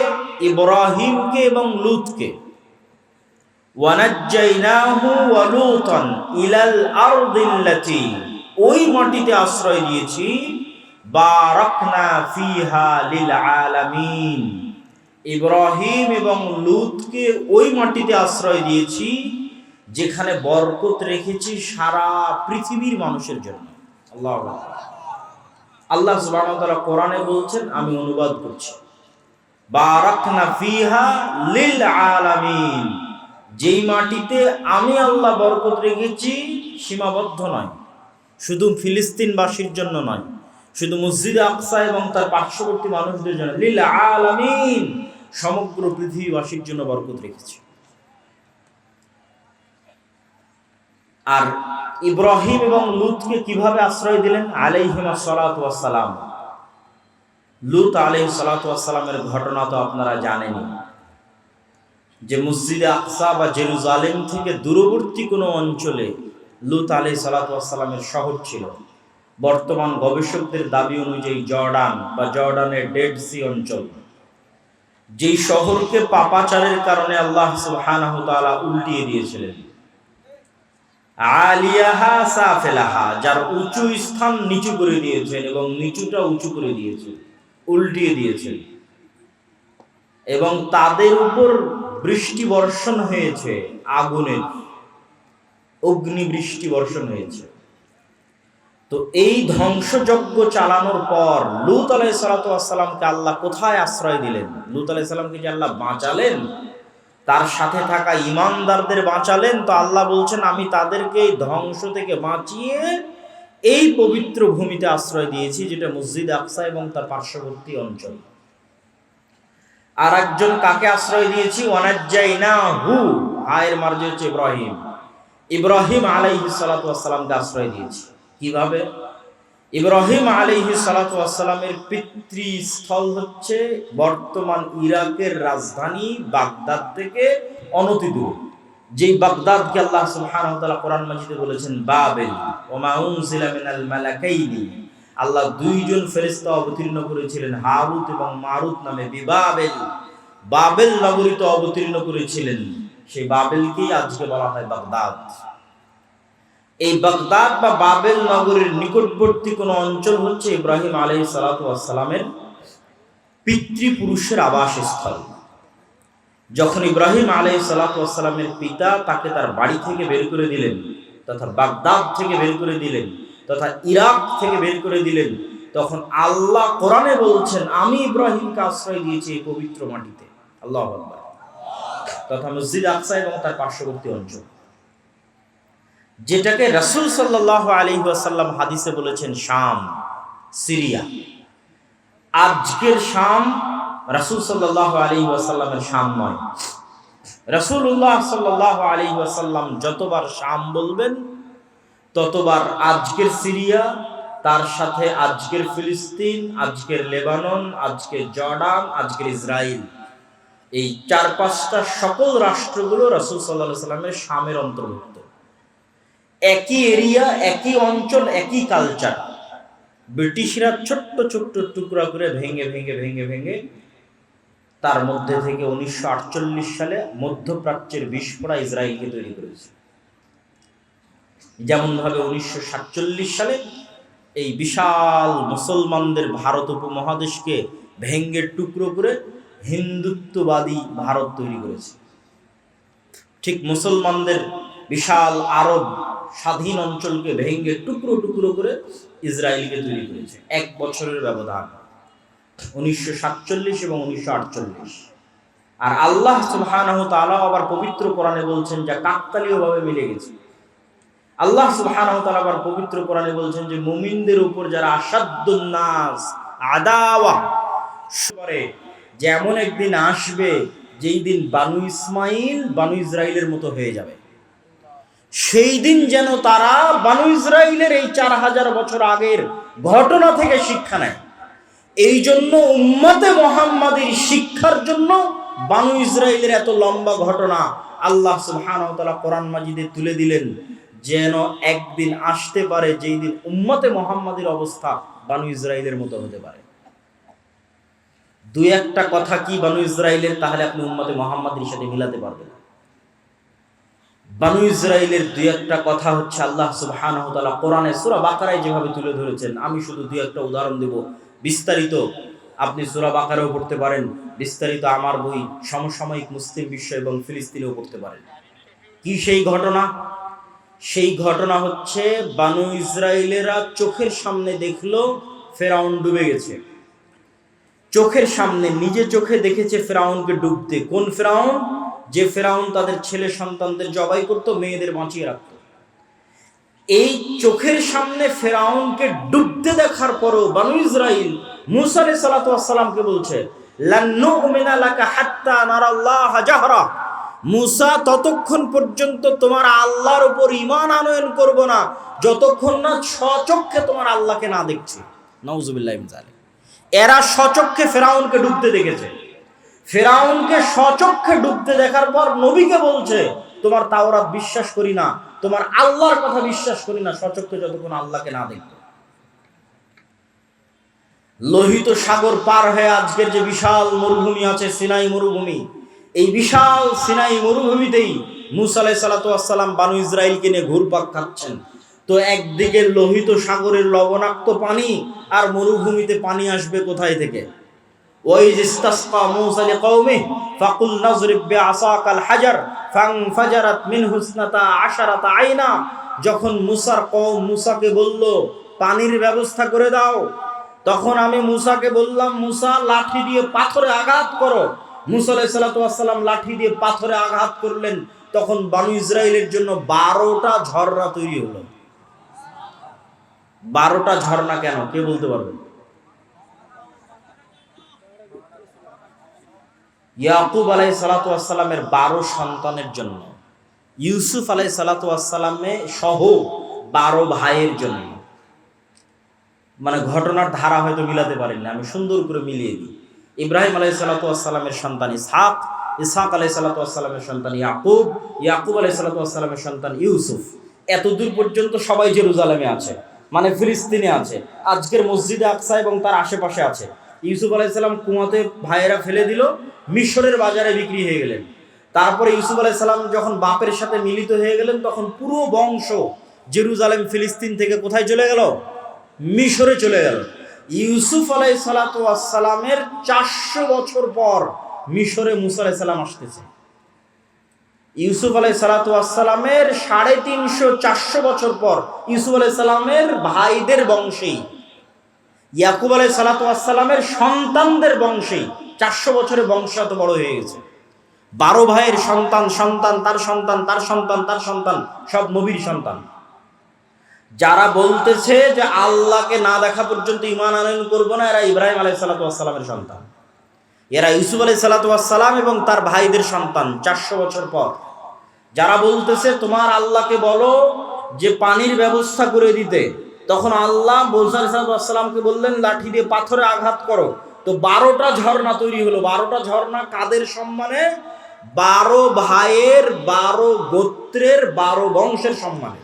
ইব্রাহিমকে এবং লূতকে। ওয়ানাজ্জাইনাহু ওয়া লূতান ইলাল আরদিল্লাতী, ওই মাটিতে আশ্রয় দিয়েছি বারাকনা ফিহা লিল আলামিন। ইব্রাহিম এবং লূতকে ওই মাটিতে আশ্রয় দিয়েছি যেখানে বরকত রেখেছি সারা পৃথিবীর মানুষের জন্য। আল্লাহু আকবার। আল্লাহ সুবহানাহু ওয়া তাআলা কোরআনে বলছেন, আমি অনুবাদ করছি, বারাকনা ফিহা লিল আলামিন, যেই মাটিতে আমি আল্লাহ বরকত রেখেছি সীমাবদ্ধ নয়, শুধু ফিলিস্তিনবাসীর জন্য নয়, শুধু মসজিদ আকসা এবং তার পার্শ্ববর্তী মানুষদের জন্য, লিল আলামিন, সমগ্র পৃথিবীবাসীর জন্য বরকত রেখেছি। আর ইব্রাহিম এবং লূতকে কিভাবে আশ্রয় দিলেন? আলাইহিমা সালাতু ওয়াস সালাম। লূত আলাইহিস সালাতু ওয়াস সালামের ঘটনা তো আপনারা জানেনই, যে মসজিদে আকসা বা জেরুজালেম থেকে দূরবর্তী কোনো অঞ্চলে লূত আলাইহিস সালাতু ওয়াস সালামের শহর ছিল। বর্তমান গবেষকদের দাবি অনুযায়ী জর্ডান বা জর্ডানের ডেড সি অঞ্চল, যেই শহরকে পাপাচারের কারণে আল্লাহ সুবহানাহু ওয়া তাআলা উল্টিয়ে দিয়েছিলেন। আলিয়াহা সাফিলাহা, যার উঁচু স্থান নিচু করে দিয়েছেন এবং নিচুটা উঁচু করে দিয়েছেন, উল্টিয়ে দিয়েছেন, এবং তাদের উপর বৃষ্টি বর্ষণ হয়েছে, আগুনের অগ্নি বৃষ্টি বর্ষণ হয়েছে। তো এই ধ্বংসযজ্ঞ চালানোর পর লূত আলাইহিস সালাতু ওয়াস সালামকে আল্লাহ কোথায় আশ্রয় দিলেন? লূত আলাইহিস সালামকে যে আল্লাহ বাঁচালেন, তার সাথে থাকা ঈমানদারদের বাঁচালেন, তো আল্লাহ বলছেন আমি তাদেরকে ধ্বংস থেকে বাঁচিয়ে এই পবিত্র ভূমিতে আশ্রয় দিয়েছি, যেটা মসজিদ আকসা এবং তার পার্শ্ববর্তী অঞ্চল। আর একজন কাকে আশ্রয় দিয়েছি? ওয়ানাজ্জাইনাহু, আয়ের মার্জি হচ্ছে ইব্রাহিম। ইব্রাহিম আলাইহিস সালাতু ওয়াস সালামকে আশ্রয় দিয়েছি। কিভাবে? ইব্রাহিম আলাইহিস সালাতু ওয়াস সালামের পিতৃস্থল হচ্ছে বর্তমান ইরাকের রাজধানী বাগদাদ থেকে অনতিদূরে, যেই বাগদাদকে আল্লাহ সুবহানাহু ওয়া তাআলা কোরআন মাজিদে বলেছেন বাবেল, ওয়া মা উনজিলা মিনাল মালাকাইনি, আল্লাহ দুইজন ফেরেশতা অবতীর্ণ করেছিলেন হারুত এবং মারুত নামে বিবাবেল, বাবেল নগরীতে অবতীর্ণ করেছিলেন। সেই বাবেলকেই আজকে বলা হয় বাগদাদ। এই বাগদাদ বা বাবেল নগরীর নিকটবর্তী কোন অঞ্চল হচ্ছে ইব্রাহিম আলাইহিস সালাতু ওয়াস সালামের পিতৃপুরুষের আবাসস্থল। যখন ইব্রাহিম আলাইহিস সালাতু ওয়াস সালামের পিতা তাকে তার বাড়ি থেকে বের করে দিলেন, তথা বাগদাদ থেকে বের করে দিলেন, তথা ইরাক থেকে বের করে দিলেন, তখন আল্লাহ কোরআনে বলছেন আমি ইব্রাহিমকে আশ্রয় দিয়েছি এই পবিত্র মাটিতে। আল্লাহু আকবার। তথা মসজিদ আকসা এবং তার পার্শ্ববর্তী অঞ্চল, যেটাকে রাসূল সাল্লাল্লাহু আলাইহি ওয়াসাল্লাম হাদিসে বলেছেন শাম, সিরিয়া। আজকের শাম রাসূল সাল্লাল্লাহু আলাইহি ওয়াসাল্লামের শাম নয়। রাসূলুল্লাহ সাল্লাল্লাহু আলাইহি ওয়াসাল্লাম যতবার শাম বলবেন ততবার আজকের সিরিয়া, তার সাথে আজকের ফিলিস্তিন, আজকের লেবানন, আজকের জর্ডান, আজকের ইসরায়েল, এই 4-5টা সকল রাষ্ট্রগুলো রাসূল সাল্লাল্লাহু আলাইহি ওয়াসাল্লামের শামের অন্তর্ভুক্ত। একই এরিয়া, একই অঞ্চল, একই কালচার। ব্রিটিশরা ছোট্ট ছোট্ট টুকরা করে ভেঙে ভেঙে ভেঙে ভেঙে তার মধ্যে থেকে 1948 সালে মধ্যপ্রাচ্যের বিস্ফোরা ইসরায়েলকে তৈরি করেছে। যেমন ভাবে 1947 সালে এই বিশাল মুসলমানদের ভারত উপমহাদেশকে ভেঙে টুকরো করে হিন্দুত্ববাদী ভারত তৈরি করেছে, ঠিক মুসলমানদের বিশাল আরব স্বাধীন অঞ্চলকে ভেঙে টুকরো টুকরো করে ইসরায়েলকে তৈরি করেছে। 1 বছরের ব্যবধান, 1947 এবং 1948। আর আল্লাহ সুবহানাহু ওয়া তাআলা আবার পবিত্র কোরআনে বলছেন যা কাকতালীয়ভাবে মিলে গেছে। আল্লাহ সুবহানাহু ওয়া তাআলা আবার পবিত্র কোরআনে বলছেন যে মুমিনদের উপর যারা আসাদ্দুন নাস আদাওয়া করে, যে এমন একদিন আসবে যেই দিন বানু ইসমাইল বানু ইসরাইলের মতো হয়ে যাবে। সেই দিন যেন তারা বানু ইসরাইলের এই 4000 বছর আগের ঘটনা থেকে শিক্ষা নেয়। এই জন্য উম্মতে মুহাম্মাদীর শিক্ষার জন্য বানু ইসরাইলের এত লম্বা ঘটনা আল্লাহ সুবহানাহু ওয়া তাআলা কোরআন মাজিদে তুলে দিলেন, যেন একদিন আসতে পারে যেই দিন উম্মতে মুহাম্মাদীর অবস্থা বানু ইসরাইলের মতো হতে পারে। দুই একটা কথা কি বানু ইসরাইলের, তাহলে আপনি উম্মতে মুহাম্মাদীর সাথে মিলাতে পারবেন। বানু ইসরাইলের দুই একটা কথা হচ্ছে আল্লাহ সুবহানাহু ওয়া তাআলা কোরআনে সূরা বাকারায় যেভাবে তুলে ধরেছেন, আমি শুধু দুই একটা উদাহরণ দেব। বিস্তারিত আপনি সূরা বাকারাও পড়তে পারেন, বিস্তারিত আমার বই সমসাময়িক মুসলিম বিশ্ব এবং ফিলিস্তিনেও পড়তে পারেন। কি সেই ঘটনা? সেই ঘটনা হচ্ছে বানু ইসরাইলেরা চোখের সামনে দেখলো ফেরাউন ডুবে গেছে। চোখের সামনে নিজে চোখে দেখেছে ফেরাউনকে ডুবতে। কোন ফেরাউন? যে ফেরাউন তাদের ছেলে সন্তানদের জবাই করত, মেয়েদের বাঁচিয়ে রাখত। এই চোখের সামনে ফেরাউনকে ডুবতে দেখার পরও বানু ইসরাইল মূসা আলাইহিস সালাতু ওয়াস সালামকে বলছে, লান নুমিনা লাকা হাত্তা নারাল্লাহ জাহরা। মূসা, ততক্ষণ পর্যন্ত তোমার আল্লাহর উপর ঈমান আনয়ন করব না যতক্ষণ না স্বচক্ষে তোমার আল্লাহকে না দেখছি। নাউজুবিল্লাহি মিন যালিক। এরা স্বচক্ষে ফেরাউনকে ডুবতে দেখেছে। ফেরাউনকে স্বচক্ষে ডুবতে দেখার পর নবীকে বলছে, তোমার তাওরাত বিশ্বাস করি না, তোমার আল্লাহর কথা বিশ্বাস করি না স্বচক্ষে যতক্ষণ আল্লাহকে না দেখব। লোহিত সাগর পার হয়ে আজকের যে বিশাল মরুভূমি আছে, সিনাই মরুভূমি, এই বিশাল সিনাই মরুভূমিতেই মূসা আলাইহিস সালাতু ওয়াস সালাম বানু ইসরাইলকে নিয়ে ঘুরপাক খাচ্ছেন। তো একদিকে লোহিত সাগরের লবণাক্ত পানি, আর মরুভূমিতে পানি আসবে কোথায় থেকে? ওয়াইজ ইসতাসকা মূসা লিকওমিহি ফাকুল নাযরিব বিআসাকাল হাজার ফানফাজারাত মিনহু ইসনাতা আশারাতা আইনা। যখন মূসার কওম মূসাকে বলল পানির ব্যবস্থা করে দাও, তখন আমি মূসাকে বললাম, মূসা লাঠি দিয়ে পাথরে আঘাত করো। মূসা আলাইহিস সালাতু ওয়াস সালাম লাঠি দিয়ে পাথরে আঘাত করলেন। তখন বানু ইসরাইলের জন্য 12টা ঝর্ণা তৈরি হলো। 12টা ঝর্ণা কেন, কে বলতে পারবেন? ইয়াকুব আলাইহিস সালাতু ওয়াস সালামের 12 সন্তানের জন্য, ইউসুফ আলাইহিস সালাতু ওয়াস সালামে সহ 12 ভাইয়ের জন্য। মানে ঘটনার ধারা হয়তো মিলাতে পারেননি, আমি সুন্দর করে মিলিয়ে দিই। ইব্রাহিম আলাইহিস সালাতু ওয়াস সালামের সন্তান ইসহাক, ইসহাক আলাইহিস সালাতু ওয়াস সালামের সন্তান ইয়াকুব, ইয়াকুব আলাইহিস সালাতু ওয়াস সালামের সন্তান ইউসুফ। এতদূর পর্যন্ত সবাই জেরুজালেমে আছে, মানে ফিলিস্তিনে আছে, আজকের মসজিদে আকসা এবং তার আশেপাশে আছে। ইউসুফ আলাইহিস সালাম কুয়াতে ভাইয়েরা ফেলে দিল, মিশরের বাজারে বিক্রি হয়ে গেলেন। তারপরে ইউসুফ আলাইহিস সালাম যখন বাপের সাথে মিলিত হয়ে গেলেন, তখন পুরো বংশ জেরুজালেম ফিলিস্তিন থেকে কোথায় চলে গেল? মিশরে চলে গেল। ইউসুফ আলাইহিস সালাতু ওয়াস সালামের 400 বছর পর মিশরে মূসা আলাইহিস সালাম আসতেছে। ইউসুফ আলাইহিস সালাতু ওয়াস সালামের 350 400 বছর পর ইউসুফ আলাইহিস সালামের ভাইদের বংশেই, ইয়াকুব আলাইহিস সালাতু ওয়াস সালামের সন্তানদের বংশেই 400 বছরের বংশ এত বড় হয়ে গেছে। 12 ভাইয়ের সন্তান, সন্তান তার সন্তান, তার সন্তান, তার সন্তান, সব নবীর সন্তান। যারা বলতেছে যে আল্লাহকে না দেখা পর্যন্ত ঈমান আনয়ন করব না, এরা ইব্রাহিম আলাইহিস সালাতু ওয়াস সালামের সন্তান। এরা ইউসুফ আলাইহিস সালাতু ওয়াস সালাম এবং তার ভাইদের সন্তান 400 বছর পর। যারা বলতেছে তোমার আল্লাহকে বলো যে পানির ব্যবস্থা করে দিতে, তখন আল্লাহ মূসা আলাইহিস সালাতু ওয়াস সালামকে বললেন লাঠি দিয়ে পাথরে আঘাত করো। তো 12টা ঝর্ণা তৈরি হলো। 12টা ঝর্ণা কাদের সম্মানে? 12 ভাইয়ের, 12 গোত্রের, 12 বংশের সম্মানে।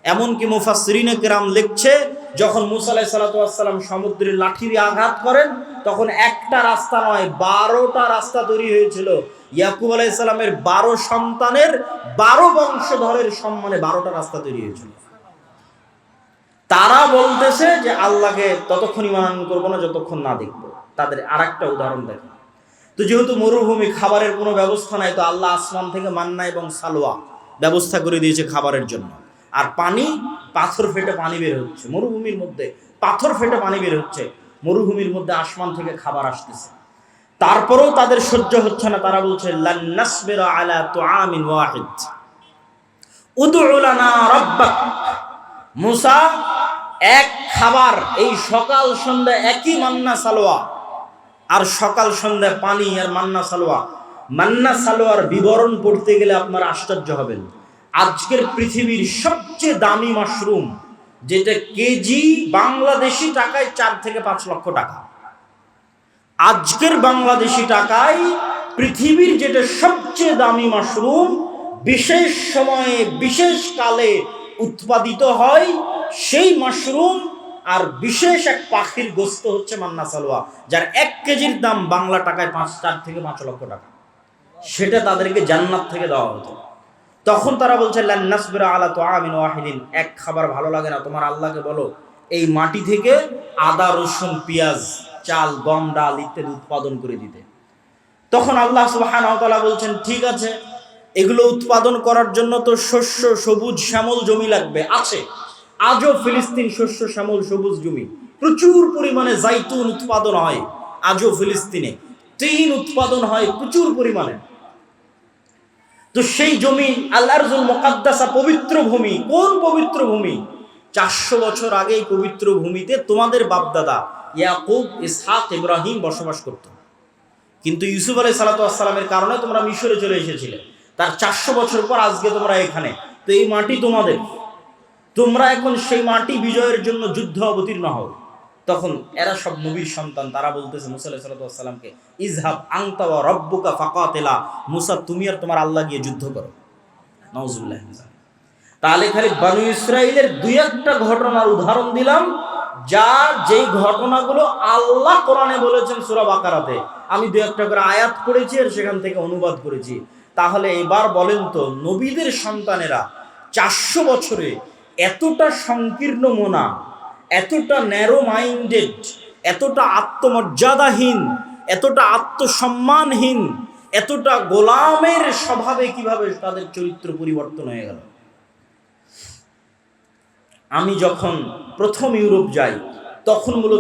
এমনকি মুফাসসিরিনে কেরাম লিখছে, যখন মূসা আলাইহিস সালাতু ওয়াস সালাম সমুদ্রের লাঠি দিয়ে আঘাত করেন, তখন একটা রাস্তা নয় 12টা রাস্তা তৈরি হয়েছিল। ইয়াকুব আলাইহিস সালামের 12 সন্তানের 12 বংশধরের সম্মানে 12টা রাস্তা তৈরি হয়েছিল। তারা বলতেছে যে আল্লাহকে ততক্ষণ ঈমান করবো না যতক্ষণ না দেখবো। তাদের আরেকটা উদাহরণ দেখেন তো, যেহেতু মরুভূমি, খাবারের কোনো ব্যবস্থা নাই, তো আল্লাহ আসমান থেকে মান্না এবং সালোয়া ব্যবস্থা করে দিয়েছে খাবারের জন্য। আর পানি, পাথর ফেটে পানি বের হচ্ছে মরুভূমির মধ্যে, পাথর ফেটে পানি বের হচ্ছে মরুভূমির মধ্যে, আসমান থেকে খাবার আসতেছে। তারপরেও তাদের সহ্য হচ্ছে না। তারা বলছে লান নাসবিরা আলা তুআমিন ওয়াহিদ উদউ লানা রাব্বাক। মূসা, এক খাবার, এই সকাল সন্ধ্যা একই মান্না সালোয়া, আর সকাল সন্ধ্যা পানি আর মান্না সালোয়া। মান্না সালোয়ার বিবরণ পড়তে গেলে আপনারা আশ্চর্য হবেন। আজকের পৃথিবীর সবচেয়ে দামি মাশরুম, যেটা কেজি বাংলাদেশি টাকায় 4 থেকে 5 লক্ষ টাকা। আজকের বাংলাদেশি টাকায় পৃথিবীর যেটা সবচেয়ে দামি মাশরুম, বিশেষ সময়ে বিশেষ কালে উৎপাদিত হয়, সেই মাশরুম আর বিশেষ এক পাখির গোস্ত হচ্ছে মান্না সালোয়া, যার 1 কেজির দাম বাংলা টাকায় 4 থেকে 5 লক্ষ টাকা। সেটা তাদেরকে জান্নাত থেকে দেওয়া হতো। তখন তারা বলছে লান নাসবিরা আলা তুআমিন ওয়াহিদিন, এক খাবার ভালো লাগে না, তোমার আল্লাহকে বলো এই মাটি থেকে আদা, রসুন, পেঁয়াজ, চাল, গম, ডাল ইত্যাদি উৎপাদন করে দিতে। তখন আল্লাহ সুবহানাহু ওয়া তাআলা বলছেন, ঠিক আছে, এগুলো উৎপাদন করার জন্য তো শস্য, সবুজ শ্যামল জমি লাগবে। আছে আজও ফিলিস্তিন শস্য শ্যামল সবুজ জমি, প্রচুর পরিমাণে জাইতুন উৎপাদন হয়। আজও ফিলিস্তিনে তিন উৎপাদন হয় প্রচুর পরিমাণে। তো সেই জমি আল আরজুল মুকাদ্দাসা, পবিত্র ভূমি। কোন পবিত্র ভূমি? 400 বছর আগে এই পবিত্র ভূমিতে তোমাদের বাপদাদা ইয়াকুব, ইসহাক, ইব্রাহিম বসবাস করত। কিন্তু ইউসুফ আলাইহিস সালাতু ওয়াস সালামের কারণে তোমরা মিশরে চলে এসেছিলে। তার 400 বছর পর আজকে তোমরা এখানে। তো এই মাটি তোমাদের, তোমরা এখন সেই মাটি বিজয়ের জন্য যুদ্ধ অবতীর্ণ হও। তখন এরা সব নবীর সন্তান, তারা বলতেছে মুসা আলাইহিস সালাতু ওয়াস সালামকে, ইযহাব আনতা ওয়া রাব্বুকা ফাকাতিলা, মুসা তুমি আর তোমার আল্লাহ গিয়ে যুদ্ধ করো। নাউজুবিল্লাহ। তাহলে খালি বনু ইসরাইলের 2-1টা ঘটনার উদাহরণ দিলাম, যেই ঘটনাগুলো আল্লাহ কোরআনে বলেছেন সূরা বাকারাতে। আমি 2-1টা করে আয়াত পড়েছি আর সেখান থেকে অনুবাদ করেছি। তাহলে এবার বলেন তো, নবীদের সন্তানেরা 400 বছরে এতটা সংকীর্ণ মনা, এতটা ন্যারো মাইন্ডেড, এতটা আত্মমর্যাদাহীন, এতটা আত্মসম্মানহীন, এতটা গোলামের স্বভাবে কিভাবে তাদের চরিত্র পরিবর্তন হয়ে গেল? আমি যখন প্রথম ইউরোপ যাই তখন মূলত